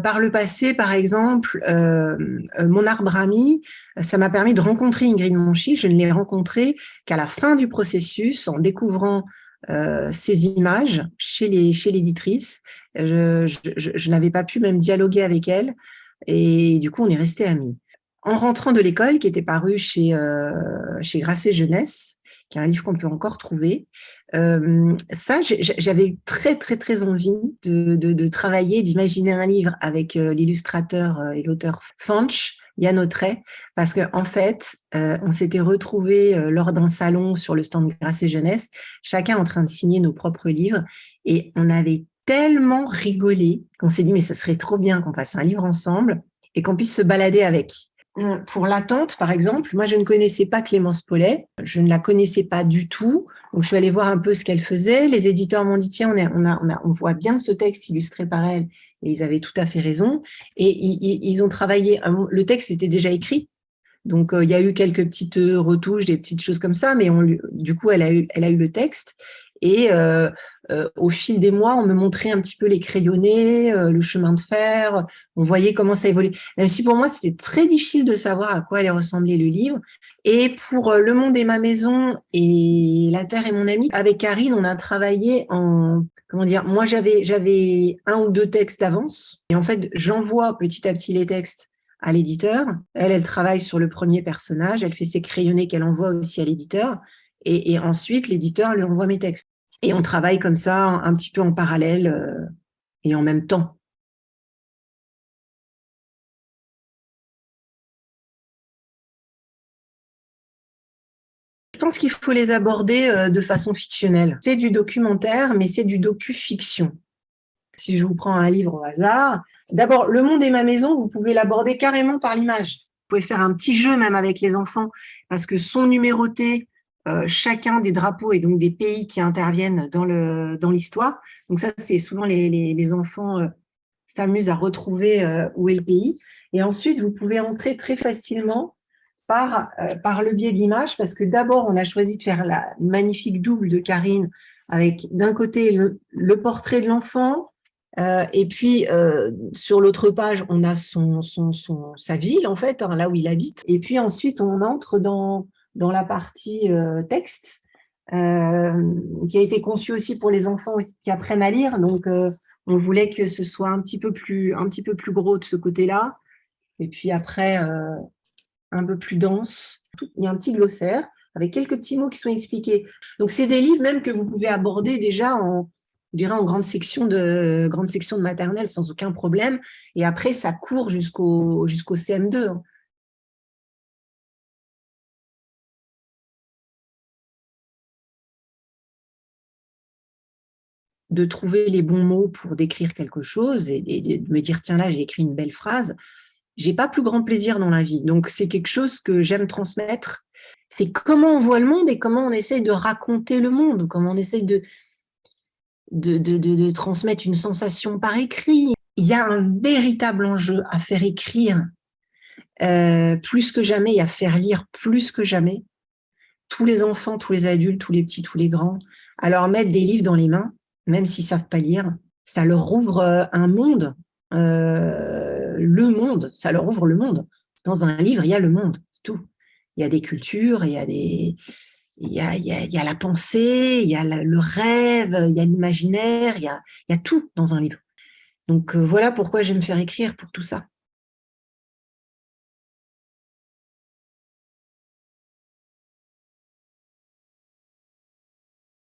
Par le passé, par exemple, mon arbre ami, ça m'a permis de rencontrer Ingrid Monchi. Je ne l'ai rencontrée qu'à la fin du processus, en découvrant ces images chez l'éditrice. Je n'avais pas pu même dialoguer avec elle, et du coup, on est restés amis. En rentrant de l'école, qui était paru chez Grasset Jeunesse, qui est un livre qu'on peut encore trouver, ça, j'avais eu très, très, très envie de travailler, d'imaginer un livre avec l'illustrateur et l'auteur Fanch, Yann Autret, parce qu'en fait, on s'était retrouvés lors d'un salon sur le stand de Grasset Jeunesse, chacun en train de signer nos propres livres, et on avait tellement rigolé qu'on s'est dit, mais ce serait trop bien qu'on fasse un livre ensemble et qu'on puisse se balader avec. Pour l'attente, par exemple, moi, je ne connaissais pas Clémence Paulet, je ne la connaissais pas du tout, donc je suis allée voir un peu ce qu'elle faisait. Les éditeurs m'ont dit, tiens, on voit bien ce texte illustré par elle, et ils avaient tout à fait raison. Et ils ont travaillé, le texte était déjà écrit, donc il y a eu quelques petites retouches, des petites choses comme ça, mais du coup, elle a eu le texte. Et au fil des mois, on me montrait un petit peu les crayonnés, le chemin de fer, on voyait comment ça évoluait. Même si pour moi, c'était très difficile de savoir à quoi allait ressembler le livre. Et pour Le Monde est ma maison et La Terre est mon ami, avec Karine, on a travaillé en... Comment dire, moi, j'avais un ou deux textes d'avance. Et en fait, j'envoie petit à petit les textes à l'éditeur. Elle travaille sur le premier personnage, elle fait ses crayonnés qu'elle envoie aussi à l'éditeur. Et ensuite, l'éditeur lui envoie mes textes. Et on travaille comme ça, un petit peu en parallèle et en même temps. Je pense qu'il faut les aborder de façon fictionnelle. C'est du documentaire, mais c'est du docu-fiction. Si je vous prends un livre au hasard, d'abord, Le Monde est ma maison, vous pouvez l'aborder carrément par l'image. Vous pouvez faire un petit jeu même avec les enfants, parce que sont numérotés chacun des drapeaux et donc des pays qui interviennent dans l'histoire. Donc ça, c'est souvent les enfants s'amusent à retrouver où est le pays. Et ensuite, vous pouvez entrer très facilement par le biais de l'image, parce que d'abord, on a choisi de faire la magnifique double de Karine, avec d'un côté le portrait de l'enfant, et puis sur l'autre page, on a sa ville, en fait, hein, là où il habite. Et puis ensuite, on entre dans la partie texte, qui a été conçue aussi pour les enfants qui apprennent à lire. Donc, on voulait que ce soit un petit peu plus gros de ce côté-là. Et puis après, un peu plus dense. Il y a un petit glossaire avec quelques petits mots qui sont expliqués. Donc, c'est des livres même que vous pouvez aborder déjà je dirais en grande section de maternelle sans aucun problème. Et après, ça court jusqu'au CM2. Hein. De trouver les bons mots pour décrire quelque chose et de me dire, tiens, là, j'ai écrit une belle phrase. J'ai pas plus grand plaisir dans la vie. Donc, c'est quelque chose que j'aime transmettre. C'est comment on voit le monde et comment on essaye de raconter le monde, comment on essaye de transmettre une sensation par écrit. Il y a un véritable enjeu à faire écrire plus que jamais et à faire lire plus que jamais. Tous les enfants, tous les adultes, tous les petits, tous les grands, à leur mettre des livres dans les mains, même s'ils ne savent pas lire, ça leur ouvre un monde, le monde, ça leur ouvre le monde. Dans un livre, il y a le monde, c'est tout. Il y a des cultures, il y a la pensée, il y a le rêve, il y a l'imaginaire, il y a tout dans un livre. Donc voilà pourquoi j'aime faire écrire pour tout ça.